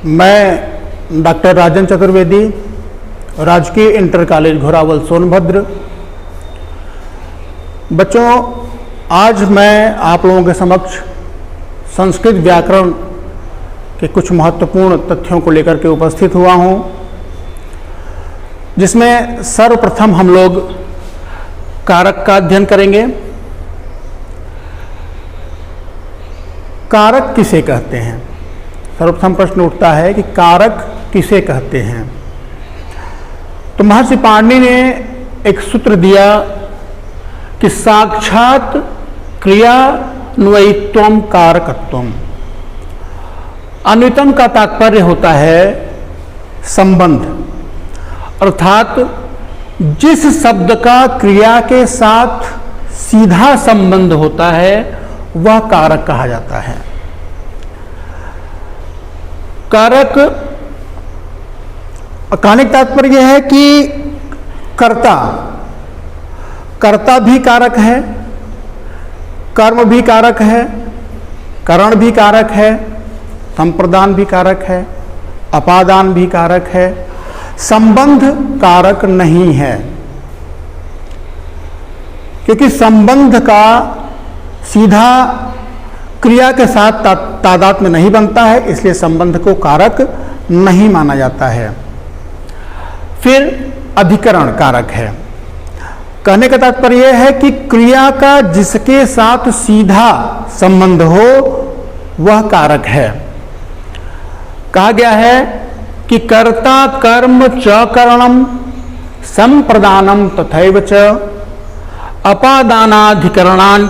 मैं डॉक्टर राजन चतुर्वेदी, राजकीय inter college Ghorawal Sonbhadra. बच्चों, आज मैं आप लोगों के समक्ष संस्कृत व्याकरण के कुछ महत्वपूर्ण तथ्यों को लेकर के उपस्थित हुआ हूँ, जिसमें सर्वप्रथम हम लोग कारक का अध्ययन करेंगे। कारक किसे कहते हैं? सर्वप्रथम प्रश्न उठता है कि कारक किसे कहते हैं। तो महर्षि पाणिनि ने एक सूत्र दिया कि साक्षात क्रियान्वयित्वम कारकत्वम। अन्वितम का तात्पर्य होता है संबंध, अर्थात जिस शब्द का क्रिया के साथ सीधा संबंध होता है वह कारक कहा जाता है। कारक कहने का तात्पर्य यह है कि कर्ता भी कारक है, कर्म भी कारक है, करण भी कारक है, संप्रदान भी कारक है, अपादान भी कारक है, संबंध कारक नहीं है। क्योंकि संबंध का सीधा क्रिया के साथ तादात्म्य में नहीं बनता है, इसलिए संबंध को कारक नहीं माना जाता है। फिर अधिकरण कारक है। कहने का तात्पर्य यह है कि क्रिया का जिसके साथ सीधा संबंध हो वह कारक है। कहा गया है कि कर्ता कर्म च करणम संप्रदानम तथैव च अपादानाधिकरणान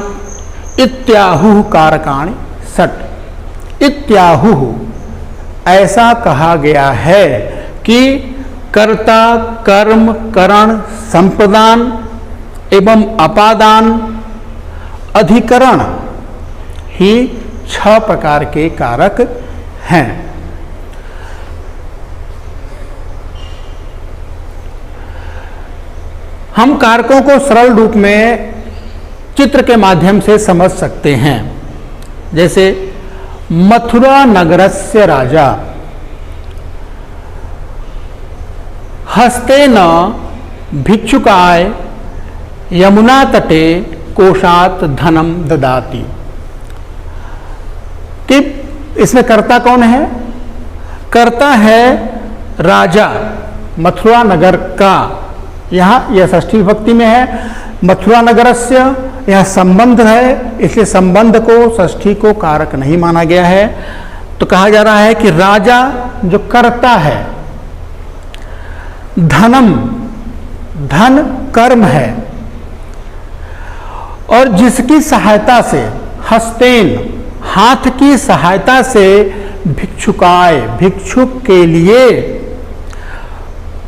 इत्याहु कारकाणि षट्। इत्याहु ऐसा कहा गया है कि कर्ता कर्म करण संप्रदान एवं अपादान अधिकरण ही 6 प्रकार के कारक हैं। हम कारकों को सरल रूप में चित्र के माध्यम से समझ सकते हैं। जैसे मथुरा नगरस्य राजा हस्तेन भिक्षुकाय यमुना तटे कोशात धनम ददाति। कि इसमें कर्ता कौन है? कर्ता है राजा मथुरा नगर का। यहाँ यह षष्ठी विभक्ति में है। मथुरा नगरस्य यह संबंध है, इसलिए संबंध को षष्ठी को कारक नहीं माना गया है। तो कहा जा रहा है कि राजा जो कर्ता है, धनम धन कर्म है, और जिसकी सहायता से हस्तेन हाथ की सहायता से भिक्षुकाय भिक्षुक के लिए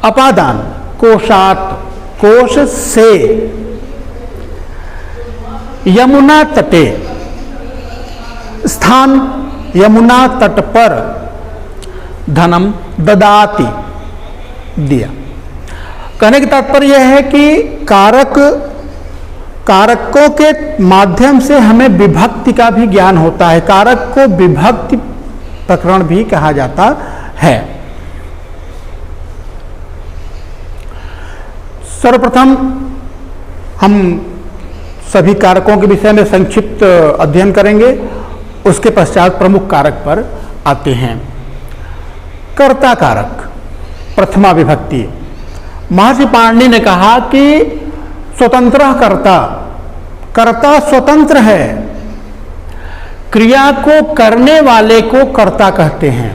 अपादान कोशात कोश से यमुना तटे स्थान यमुना तट पर धनम ददाति दिया। कहने का तात्पर्य यह है कि कारकों के माध्यम से हमें विभक्ति का भी ज्ञान होता है। कारक को विभक्ति प्रकरण भी कहा जाता है। सर्वप्रथम हम सभी कारकों के विषय में संक्षिप्त अध्ययन करेंगे, उसके पश्चात प्रमुख कारक पर आते हैं। कर्ता कारक प्रथमा विभक्ति। महर्षि पाणिनि ने कहा कि स्वतंत्र कर्ता स्वतंत्र है। क्रिया को करने वाले को कर्ता कहते हैं।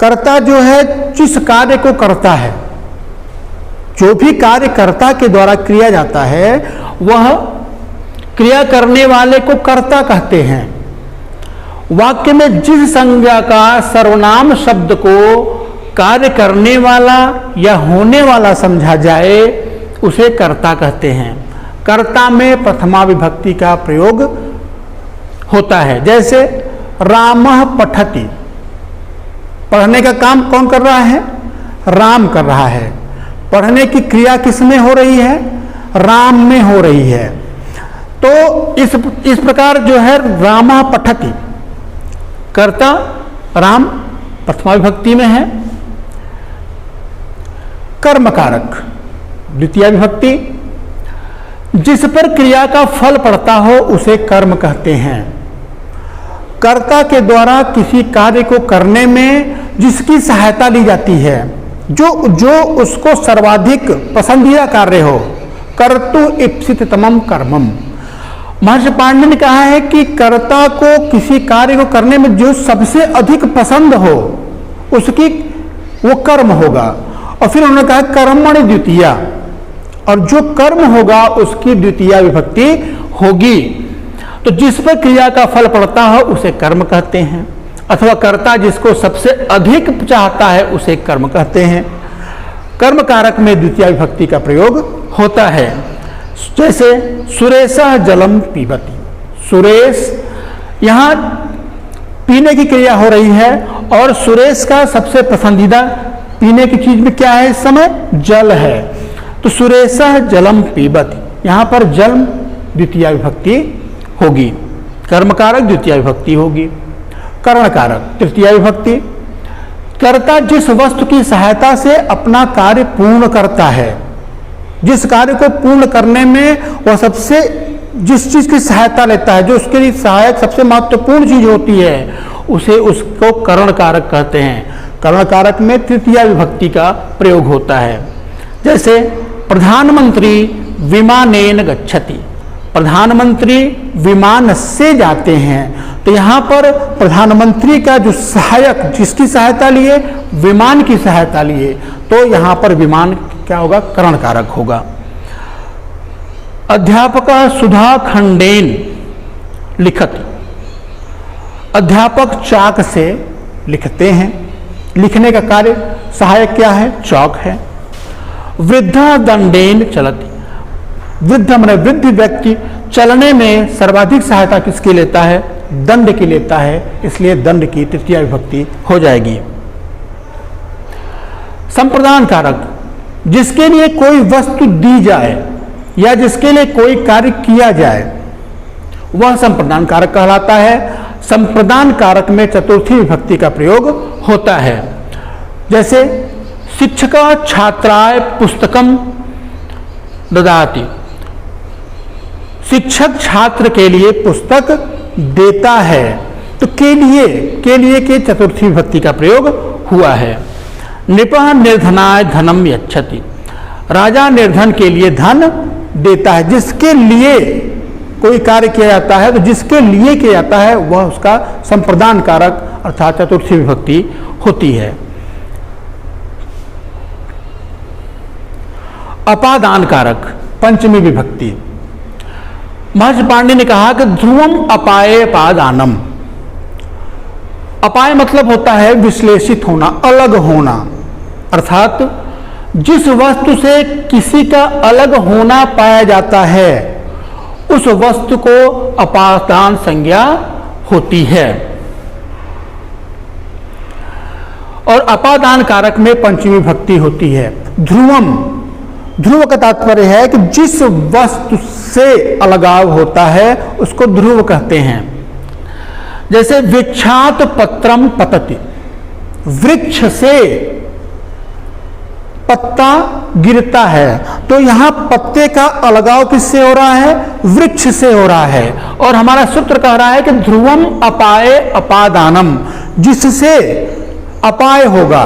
कर्ता जो है जिस कार्य को करता है, जो भी कार्य कर्ता के द्वारा किया जाता है वह क्रिया करने वाले को कर्ता कहते हैं। वाक्य में जिस संज्ञा का सर्वनाम शब्द को कार्य करने वाला या होने वाला समझा जाए उसे कर्ता कहते हैं। कर्ता में प्रथमा विभक्ति का प्रयोग होता है। जैसे रामः पठति, पढ़ने का काम कौन कर रहा है? राम कर रहा है। पढ़ने की क्रिया किस में हो रही है? राम में हो रही है। तो इस प्रकार जो है रामः पठति, कर्ता राम प्रथमा विभक्ति में है। कर्म कारक द्वितीय विभक्ति, जिस पर क्रिया का फल पड़ता हो उसे कर्म कहते हैं। कर्ता के द्वारा किसी कार्य को करने में जिसकी सहायता ली जाती है, जो उसको सर्वाधिक पसंदीदा कार्य हो, कर्तु इप्सिततमम कर्मम। महर्षि पाणिनि ने कहा है कि कर्ता को किसी कार्य को करने में जो सबसे अधिक पसंद हो उसकी वो कर्म होगा। और फिर उन्होंने कहा कर्मणि द्वितीया, और जो कर्म होगा उसकी द्वितीय विभक्ति होगी। तो जिस पर क्रिया का फल पड़ता हो उसे कर्म कहते हैं, अथवा कर्ता जिसको सबसे अधिक चाहता है उसे कर्म कहते हैं। कर्म कारक में द्वितीय विभक्ति का प्रयोग होता है। जैसे सुरेशः जलम पीबति, सुरेश, यहाँ पीने की क्रिया हो रही है और सुरेश का सबसे पसंदीदा पीने की चीज में क्या है इस समय? जल है। तो सुरेशः जलम पीबति, यहाँ पर जल द्वितीय विभक्ति होगी, कर्म कारक द्वितीय विभक्ति होगी। करण कारक तृतीय विभक्ति, कर्ता जिस वस्तु की सहायता से अपना कार्य पूर्ण करता है, जिस कार्य को पूर्ण करने में वह सबसे जिस चीज की सहायता लेता है, जो उसके लिए सहायक सबसे महत्वपूर्ण चीज होती है, उसको करण कारक कहते हैं। करण कारक में तृतीय विभक्ति का प्रयोग होता है। जैसे प्रधानमंत्री विमानेन गच्छति, प्रधानमंत्री विमान से जाते हैं, तो यहाँ पर प्रधानमंत्री का जो सहायक, जिसकी सहायता लिए, विमान की सहायता लिए, तो यहाँ पर विमान क्या होगा? करण कारक होगा। अध्यापक सुधा खंडेन लिखति, अध्यापक चाक से लिखते हैं, लिखने का कार्य सहायक क्या है? चौक है। वृद्धा दंडेन चलति, वृद्ध माने वृद्ध व्यक्ति चलने में सर्वाधिक सहायता किसकी लेता है? दंड की लेता है, इसलिए दंड की तृतीय विभक्ति हो जाएगी। संप्रदान कारक, जिसके लिए कोई वस्तु दी जाए या जिसके लिए कोई कार्य किया जाए वह संप्रदान कारक कहलाता है। संप्रदान कारक में चतुर्थी विभक्ति का प्रयोग होता है। जैसे शिक्षक छात्राय पुस्तकम ददाति, शिक्षक छात्र के लिए पुस्तक देता है, तो के लिए के चतुर्थी विभक्ति का प्रयोग हुआ है। नृपः निर्धनाय धनम यच्छति, राजा निर्धन के लिए धन देता है। जिसके लिए कोई कार्य किया जाता है, तो जिसके लिए किया जाता है वह उसका संप्रदान कारक अर्थात चतुर्थी विभक्ति होती है। अपादान कारक पंचमी विभक्ति, महर्षि पाणिनि ने कहा कि ध्रुवम अपाये अपादानम। अपाय मतलब होता है विश्लेषित होना, अलग होना, अर्थात जिस वस्तु से किसी का अलग होना पाया जाता है उस वस्तु को अपादान संज्ञा होती है। और अपादान कारक में पंचमी विभक्ति होती है। ध्रुवम, ध्रुव का तात्पर्य है कि जिस वस्तु से अलगाव होता है उसको ध्रुव कहते हैं। जैसे वृक्षात पत्रम पतति, वृक्ष से पत्ता गिरता है, तो यहां पत्ते का अलगाव किससे हो रहा है? वृक्ष से हो रहा है। और हमारा सूत्र कह रहा है कि ध्रुवम अपाये अपादानम, जिससे अपाय होगा,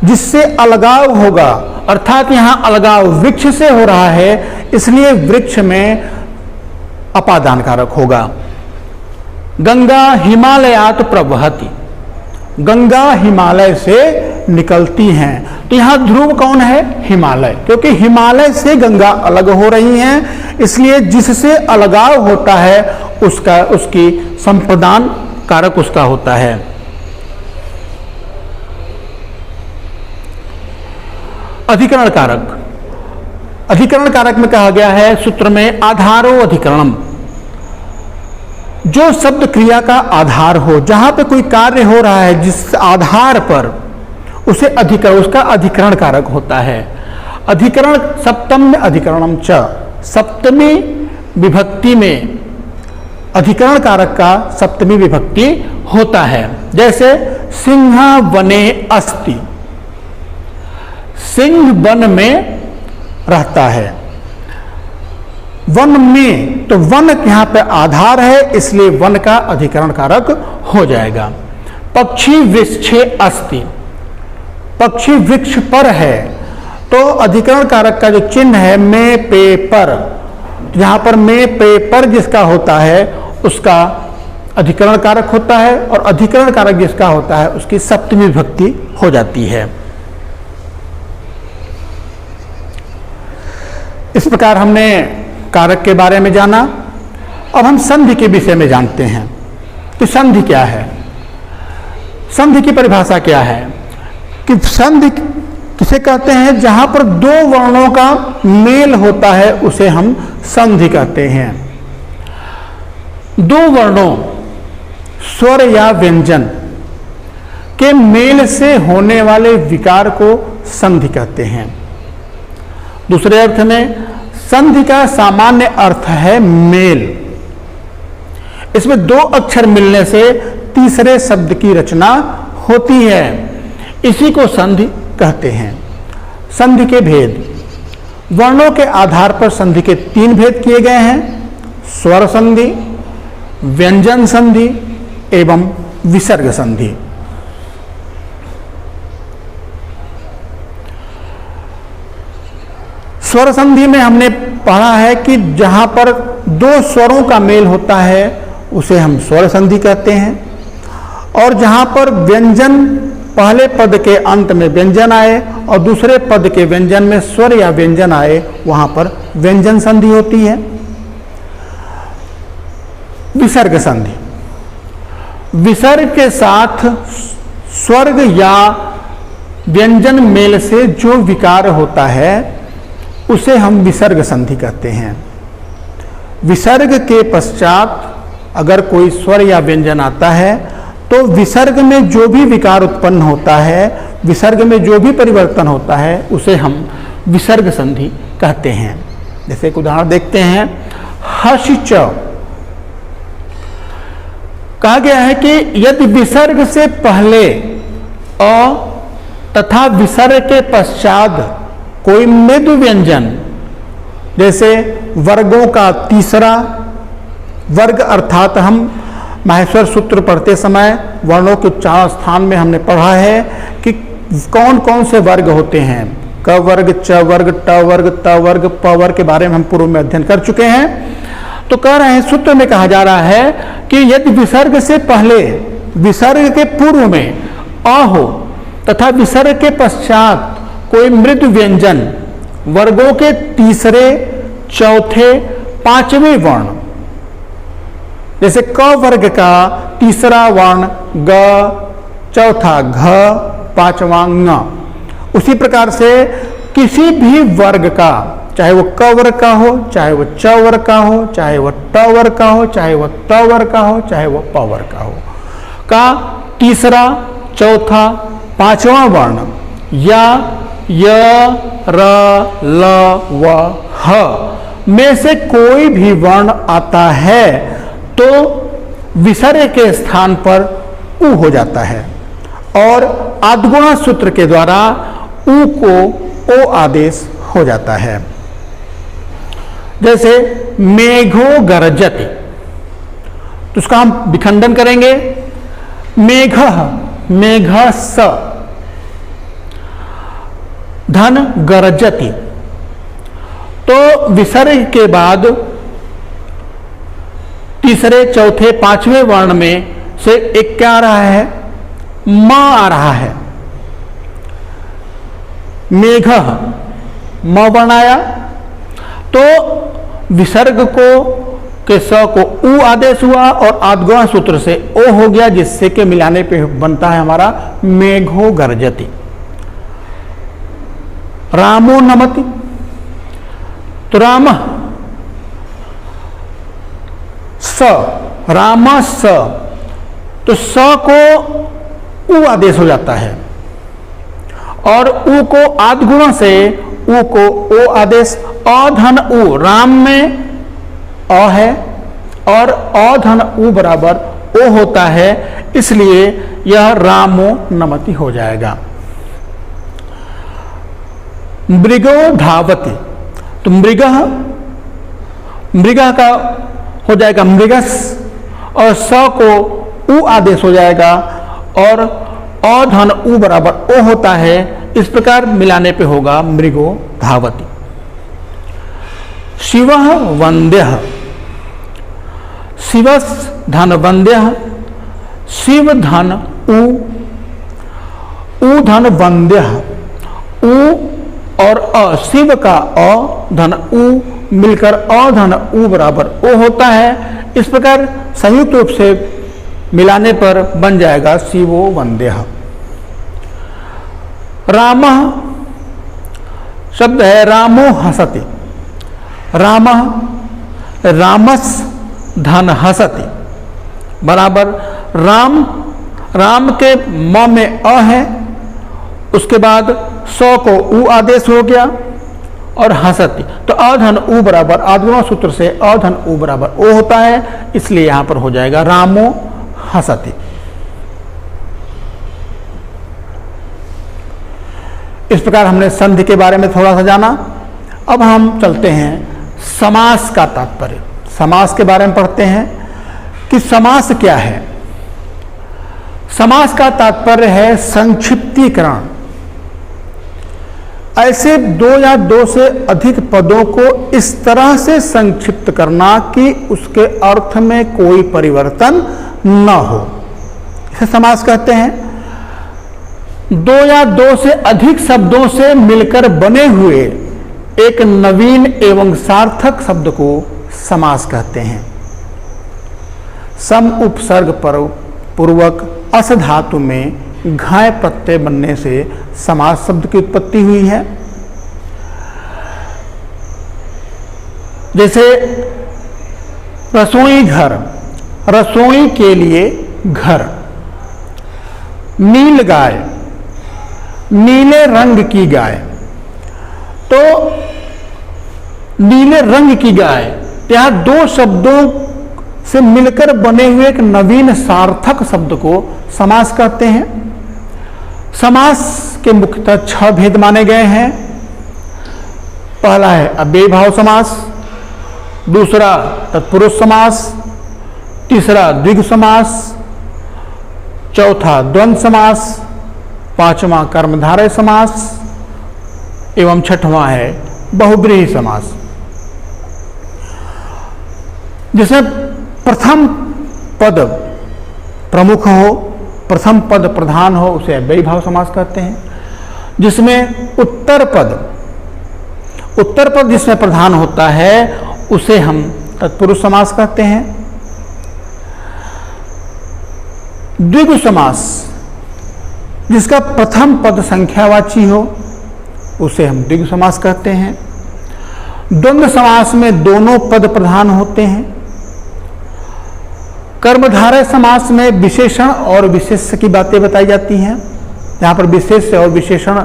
जिससे अलगाव होगा, अर्थात यहां अलगाव वृक्ष से हो रहा है, इसलिए वृक्ष में अपादान कारक होगा। गंगा हिमालयात प्रवहति, गंगा हिमालय से निकलती हैं, तो यहां ध्रुव कौन है? हिमालय, क्योंकि हिमालय से गंगा अलग हो रही हैं, इसलिए जिससे अलगाव होता है उसकी संप्रदान कारक उसका होता है। अधिकरण कारक, अधिकरण कारक में कहा गया है सूत्र में आधारो अधिकरणम, जो शब्द क्रिया का आधार हो, जहां पे कोई कार्य हो रहा है जिस आधार पर उसे अधिकरण, उसका अधिकरण कारक होता है। अधिकरण सप्तम में अधिकरणम च, सप्तमी विभक्ति में अधिकरण कारक का सप्तमी विभक्ति होता है। जैसे सिंह वने अस्ति, सिंह वन में रहता है। वन में, तो वन यहां पे आधार है, इसलिए वन का अधिकरण कारक हो जाएगा। पक्षी वृक्षे अस्ति, पक्षी वृक्ष पर है, तो अधिकरण कारक का जो चिन्ह है में पे पर, जहां पर में पे पर जिसका होता है उसका अधिकरण कारक होता है, और अधिकरण कारक जिसका होता है उसकी सप्तमी विभक्ति हो जाती है। इस प्रकार हमने कारक के बारे में जाना। अब हम संधि के विषय में जानते हैं कि संधि क्या है। संधि की परिभाषा क्या है कि संधि किसे कहते हैं, जहां पर दो वर्णों का मेल होता है उसे हम संधि कहते हैं। दो वर्णों स्वर या व्यंजन के मेल से होने वाले विकार को संधि कहते हैं। दूसरे अर्थ में संधि का सामान्य अर्थ है मेल। इसमें दो अक्षर मिलने से तीसरे शब्द की रचना होती है, इसी को संधि कहते हैं। संधि के भेद, वर्णों के आधार पर संधि के तीन भेद किए गए हैं: स्वर संधि, व्यंजन संधि एवं विसर्ग संधि। स्वर संधि में हमने पढ़ा है कि जहां पर दो स्वरों का मेल होता है उसे हम स्वर संधि कहते हैं, और जहां पर व्यंजन, पहले पद के अंत में व्यंजन आए और दूसरे पद के व्यंजन में स्वर या व्यंजन आए, वहां पर व्यंजन संधि होती है। विसर्ग संधि, विसर्ग के साथ स्वर्ग या व्यंजन मेल से जो विकार होता है उसे हम विसर्ग संधि कहते हैं। विसर्ग के पश्चात अगर कोई स्वर या व्यंजन आता है तो विसर्ग में जो भी विकार उत्पन्न होता है, विसर्ग में जो भी परिवर्तन होता है उसे हम विसर्ग संधि कहते हैं। जैसे एक उदाहरण देखते हैं, हर्ष च, कहा गया है कि यदि विसर्ग से पहले अ तथा विसर्ग के पश्चात कोई मृदु व्यंजन, जैसे वर्गों का तीसरा वर्ग, अर्थात हम माहेश्वर सूत्र पढ़ते समय वर्णों के उच्चारण स्थान में हमने पढ़ा है कि कौन कौन से वर्ग होते हैं। क वर्ग, च वर्ग, ट वर्ग, त वर्ग, प वर्ग के बारे में हम पूर्व में अध्ययन कर चुके हैं। तो कह रहे हैं, सूत्र में कहा जा रहा है कि यदि विसर्ग से पहले, विसर्ग के पूर्व में अ हो तथा विसर्ग के पश्चात कोई मृदु व्यंजन वर्गों के तीसरे, चौथे, पांचवें वर्ण, जैसे क वर्ग का तीसरा वर्ण ग, चौथा घ, पांचवा ङ, उसी प्रकार से किसी भी वर्ग का, चाहे वो क वर्ग का हो, चाहे वो च वर्ग का हो, चाहे वो ट वर्ग का हो, चाहे वो त वर्ग का हो, चाहे वो प वर्ग का हो, का तीसरा, चौथा, पांचवा वर्ण या य, र, ल, व, ह में से कोई भी वर्ण आता है तो विसर्ग के स्थान पर उ हो जाता है, और आद्गुणा सूत्र के द्वारा उ को ओ आदेश हो जाता है। जैसे मेघो गरजति, तो उसका हम विखंडन करेंगे। मेघः, मेघस, धन गरजति, तो विसर्ग के बाद तीसरे, चौथे, पांचवें वर्ण में से एक क्या आ रहा है, म आ रहा है। मेघः, म वर्ण आया तो विसर्ग को के स को उ आदेश हुआ और आद्गुणा सूत्र से ओ हो गया, जिससे के मिलाने पे बनता है हमारा मेघो गरजति। रामो नमति, तो राम स, रामस, तो स को उ आदेश हो जाता है और उ को आद्गुण से उ को ओ आदेश। अधन उ, राम में अ है और अ धन उ बराबर ओ होता है, इसलिए यह रामो नमति हो जाएगा। मृगो धावति, तो मृग का हो जाएगा मृगस और स को उ आदेश हो जाएगा और अ धन उ बराबर ओ होता है, इस प्रकार मिलाने पे होगा मृगो धावति। शिव वंद्य, शिवस धन वंद्य, शिव धन उ धन वंद्य, उ और अ, शिव का अ धन उ मिलकर अ धन उ बराबर ओ होता है। इस प्रकार संयुक्त रूप से मिलाने पर बन जाएगा शिवो वंद्य। राम शब्द है रामो हसति, राम रामस धन हसति बराबर राम के म में अ है, उसके बाद सौ को उ आदेश हो गया और हसति, तो अ धन उ बराबर आदिमा सूत्र से अ धन उ बराबर ओ होता है, इसलिए यहां पर हो जाएगा रामो हसति। इस प्रकार हमने संधि के बारे में थोड़ा सा जाना। अब हम चलते हैं समास का तात्पर्य, समास के बारे में पढ़ते हैं कि समास क्या है। समास का तात्पर्य है संक्षिप्तीकरण, ऐसे दो या दो से अधिक पदों को इस तरह से संक्षिप्त करना कि उसके अर्थ में कोई परिवर्तन न हो, इसे समास कहते हैं। दो या दो से अधिक शब्दों से मिलकर बने हुए एक नवीन एवं सार्थक शब्द को समास कहते हैं। सम उपसर्ग पूर्वक अस धातु में घाय प्रत्यय बनने से समास शब्द की उत्पत्ति हुई है। जैसे रसोई घर, रसोई के लिए घर। नील गाय, नीले रंग की गाय, तो नीले रंग की गाय, यहां दो शब्दों से मिलकर बने हुए एक नवीन सार्थक शब्द को समास कहते हैं। समास के मुख्यतः 6 भेद माने गए हैं। पहला है अव्ययीभाव समास, दूसरा तत्पुरुष समास, तीसरा द्विगु समास, चौथा द्वंद्व समास, पांचवा कर्मधारय समास एवं छठवां है बहुब्रीहि समास। जिसमें प्रथम पद प्रमुख हो, प्रथम पद प्रधान हो, उसे अव्ययीभाव समास कहते हैं। जिसमें उत्तर पद जिसमें प्रधान होता है उसे हम तत्पुरुष समास कहते हैं। द्विगु समास जिसका प्रथम पद संख्यावाची हो उसे हम द्विगु समास कहते हैं। द्वंद्व समास में दोनों पद प्रधान होते हैं। कर्मधारय समास में विशेषण और विशेष्य की बातें बताई जाती हैं। जहाँ पर विशेष्य और विशेषण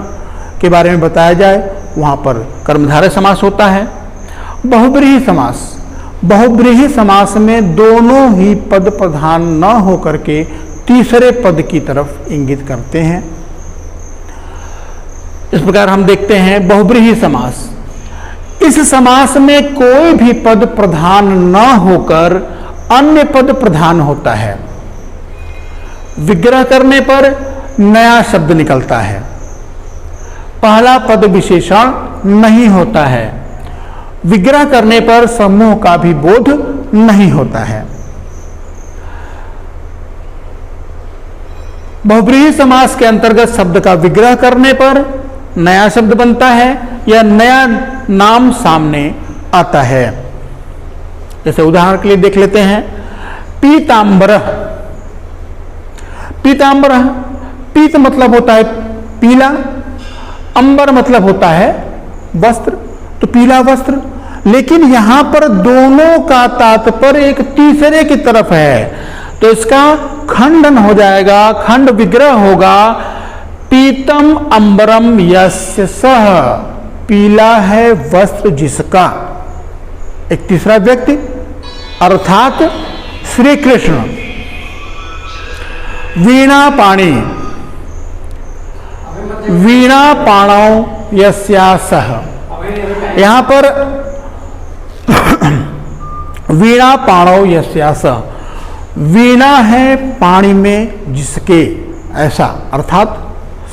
के बारे में बताया जाए वहाँ पर कर्मधारय समास होता है। बहुब्रीहि समास, बहुब्रीहि समास में दोनों ही पद प्रधान न होकर के तीसरे पद की तरफ इंगित करते हैं। इस प्रकार हम देखते हैं बहुब्रीहि समास। इस समास में कोई भी पद प्रधान न होकर अन्य पद प्रधान होता है। विग्रह करने पर नया शब्द निकलता है। पहला पद विशेषण नहीं होता है। विग्रह करने पर समूह का भी बोध नहीं होता है। बहुब्रीहि समास के अंतर्गत शब्द का विग्रह करने पर नया शब्द बनता है या नया नाम सामने आता है। जैसे उदाहरण के लिए देख लेते हैं पीतांबरः। पीतांबरः, पीत मतलब होता है पीला, अंबर मतलब होता है वस्त्र, तो पीला वस्त्र। लेकिन यहां पर दोनों का तात्पर्य एक तीसरे की तरफ है, तो इसका खंडन हो जाएगा, खंड विग्रह होगा। पीतम अंबरम यस्य सह, पीला है वस्त्र जिसका। एक तीसरा व्यक्ति अर्थात श्री कृष्ण। वीणा पाणी, वीणा पाणौ यस्यासः, यहां पर वीणा पाणौ यस्यासः, वीणा है पाणी में जिसके, ऐसा अर्थात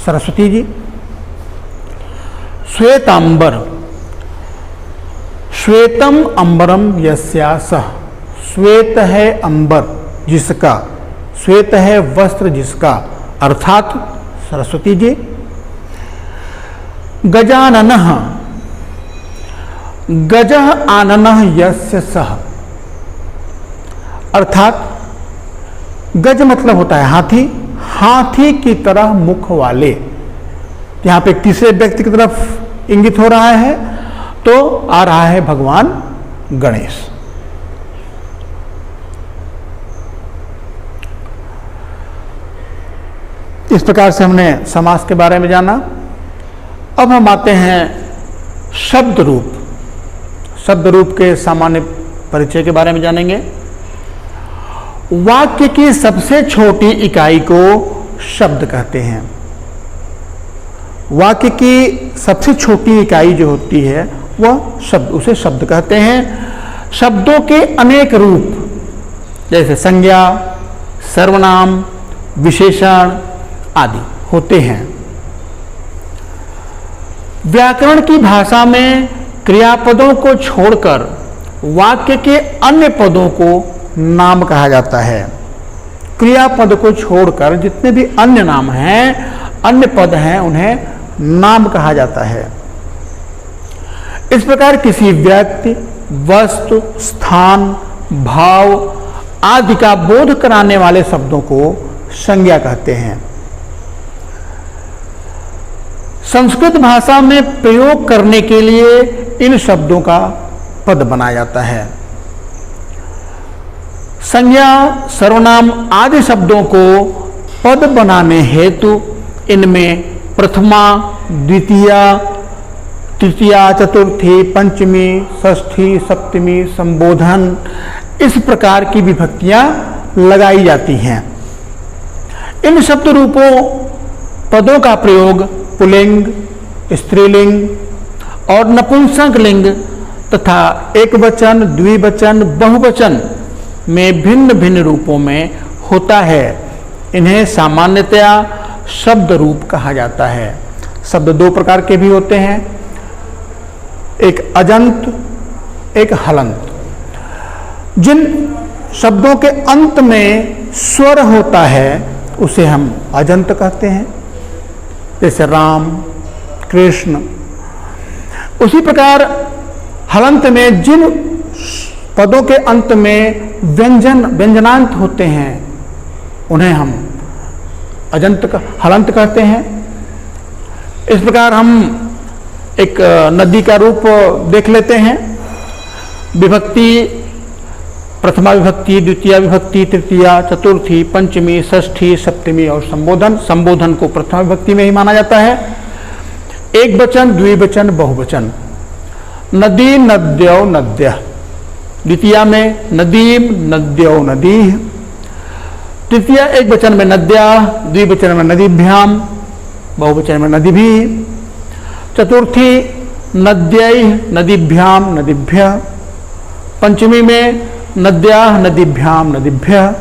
सरस्वती जी। श्वेतांबर, श्वेतम अंबरम यस्यासः, श्वेत है अंबर जिसका, श्वेत है वस्त्र जिसका, अर्थात सरस्वती जी। गजाननः, गजः आननः यस्य सः, अर्थात गज मतलब होता है हाथी, हाथी की तरह मुख वाले। यहां पे एक तीसरे व्यक्ति की तरफ इंगित हो रहा है, तो आ रहा है भगवान गणेश। इस प्रकार से हमने समास के बारे में जाना। अब हम आते हैं शब्द रूप। शब्द रूप के सामान्य परिचय के बारे में जानेंगे। वाक्य की सबसे छोटी इकाई को शब्द कहते हैं। वाक्य की सबसे छोटी इकाई जो होती है वह शब्द, उसे शब्द कहते हैं। शब्दों के अनेक रूप जैसे संज्ञा, सर्वनाम, विशेषण आदि होते हैं। व्याकरण की भाषा में क्रियापदों को छोड़कर वाक्य के अन्य पदों को नाम कहा जाता है। क्रियापद को छोड़कर जितने भी अन्य नाम हैं, अन्य पद हैं, उन्हें नाम कहा जाता है। इस प्रकार किसी व्यक्ति, वस्तु, स्थान, भाव आदि का बोध कराने वाले शब्दों को संज्ञा कहते हैं। संस्कृत भाषा में प्रयोग करने के लिए इन शब्दों का पद बनाया जाता है। संज्ञा, सर्वनाम आदि शब्दों को पद बनाने हेतु इनमें प्रथमा, द्वितीया, तृतीया, चतुर्थी, पंचमी, षष्ठी, सप्तमी, संबोधन इस प्रकार की विभक्तियां लगाई जाती हैं। इन शब्द रूपों पदों का प्रयोग पुल्लिंग, स्त्रीलिंग और नपुंसक लिंग तथा एकवचन, द्विवचन, बहुवचन में भिन्न भिन्न रूपों में होता है। इन्हें सामान्यतया शब्द रूप कहा जाता है। शब्द दो प्रकार के भी होते हैं, एक अजंत, एक हलंत। जिन शब्दों के अंत में स्वर होता है उसे हम अजंत कहते हैं, जैसे राम, कृष्ण। उसी प्रकार हलंत में जिन पदों के अंत में व्यंजनांत होते हैं उन्हें हम हलंत कहते हैं। इस प्रकार हम एक नदी का रूप देख लेते हैं। विभक्ति, प्रथमा विभक्ति, द्वितीय विभक्ति, तृतीया, चतुर्थी, पंचमी, षष्ठी, सप्तमी और संबोधन। संबोधन को प्रथमा विभक्ति में ही माना जाता है। एक वचन, द्विवचन, बहुवचन। नदी, नद्यो, नद्यः। द्वितीया में नदीम, नद्यो, नदीः। तृतीय एक वचन में नद्या, द्विवचन में नदीभ्याम, बहुवचन में नदीभिः। चतुर्थी नद्यैः, नदीभ्याम, नदीभ्यः। पंचमी में नद्याः, नदीभ्याम, नदीभ्यः।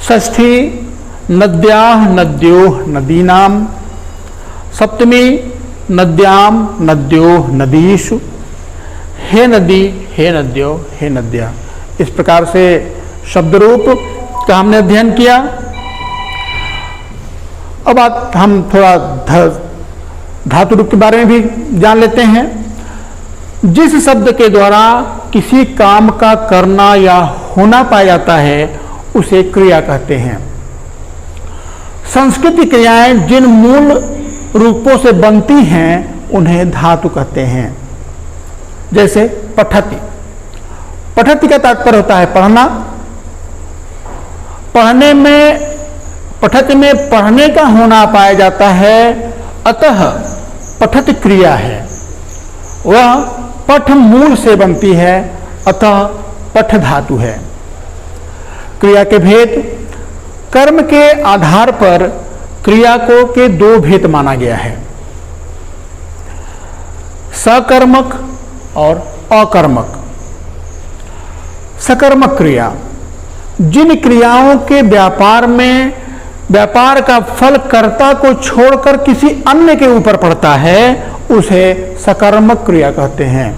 षष्ठी नद्याः, नद्योः, नदीनाम्। सप्तमी नद्याम, नद्योः, नदीषु। हे नदी, हे नद्यो, हे नद्या। इस प्रकार से शब्द रूप का हमने अध्ययन किया। अब हम थोड़ा धातु रूप के बारे में भी जान लेते हैं। जिस शब्द के द्वारा किसी काम का करना या होना पाया जाता है उसे क्रिया कहते हैं। संस्कृत क्रियाएं जिन मूल रूपों से बनती हैं उन्हें धातु कहते हैं। जैसे पठति। पठति का तात्पर्य होता है पढ़ना। पढ़ने में, पठति में पढ़ने का होना पाया जाता है, अतः पठत क्रिया है। वह पठ मूल से बनती है, अतः पठ धातु है। क्रिया के भेद, कर्म के आधार पर क्रिया को के दो भेद माना गया है, सकर्मक और अकर्मक। सकर्मक क्रिया, जिन क्रियाओं के व्यापार का फल कर्ता को छोड़कर किसी अन्य के ऊपर पड़ता है, उसे सकर्मक क्रिया कहते हैं।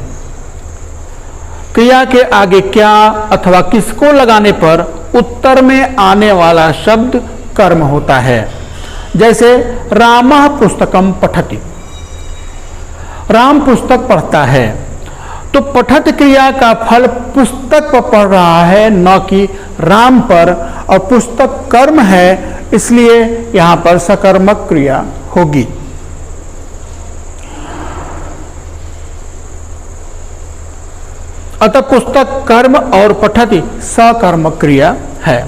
क्रिया के आगे क्या अथवा किसको लगाने पर उत्तर में आने वाला शब्द कर्म होता है। जैसे रामः पुस्तकम पठति, राम पुस्तक पढ़ता है, तो पठत क्रिया का फल पुस्तक पर पड़ रहा है, न कि राम पर, और पुस्तक कर्म है, इसलिए यहां पर सकर्मक क्रिया होगी। अतः पुस्तक कर्म और पठति सकर्मक क्रिया है।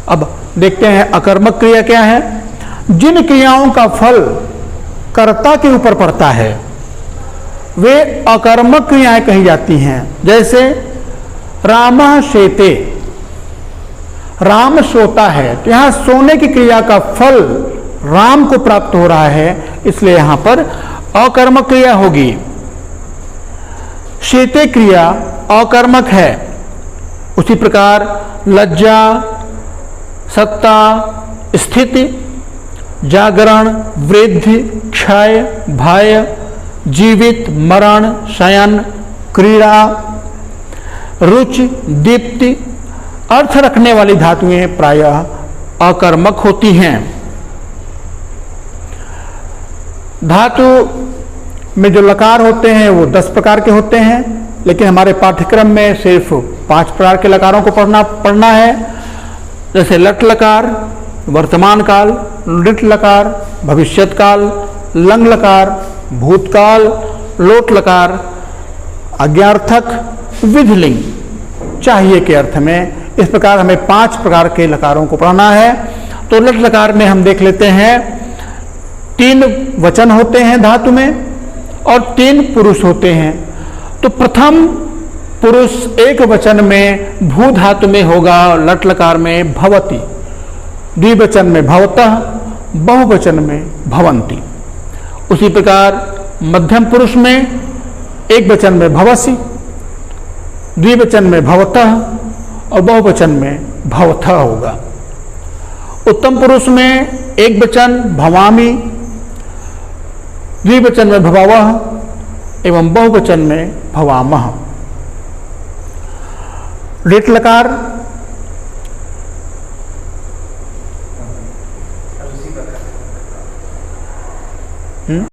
अब देखते हैं अकर्मक क्रिया क्या है। जिन क्रियाओं का फल कर्ता के ऊपर पड़ता है वे अकर्मक क्रियाएं कही जाती हैं। जैसे रामः शेते, राम सोता है, तो यहां सोने की क्रिया का फल राम को प्राप्त हो रहा है, इसलिए यहां पर अकर्मक क्रिया होगी। शेते क्रिया अकर्मक है। उसी प्रकार लज्जा, सत्ता, स्थिति, जागरण, वृद्धि, क्षय, भय, जीवित, मरण, शयन, क्रीड़ा, रुचि, दीप्ति, अर्थ रखने वाली धातुएं प्रायः अकर्मक होती हैं। धातु में जो लकार होते हैं वो 10 प्रकार के होते हैं, लेकिन हमारे पाठ्यक्रम में सिर्फ 5 प्रकार के लकारों को पढ़ना है। जैसे लट लकार, वर्तमान काल, लिट लकार, भविष्यत काल, लंग लकार, भूतकाल, लोट लकार, आज्ञार्थक, विधिलिंग, चाहिए के अर्थ में। इस प्रकार हमें 5 प्रकार के लकारों को पढ़ना है। तो लट लकार में हम देख लेते हैं 3 वचन होते हैं धातु में और 3 पुरुष होते हैं। तो प्रथम पुरुष एक वचन में भू धातु में होगा, लट लकार में भवति, द्विवचन में भवतः, बहुवचन में भवंती। उसी प्रकार मध्यम पुरुष में एक वचन में भवसि, द्विवचन में भवतः और बहुवचन में भवथ होगा। उत्तम पुरुष में एक वचन भवामि, द्विवचन में भवावह एवं बहुवचन में भवामः। लिट लकार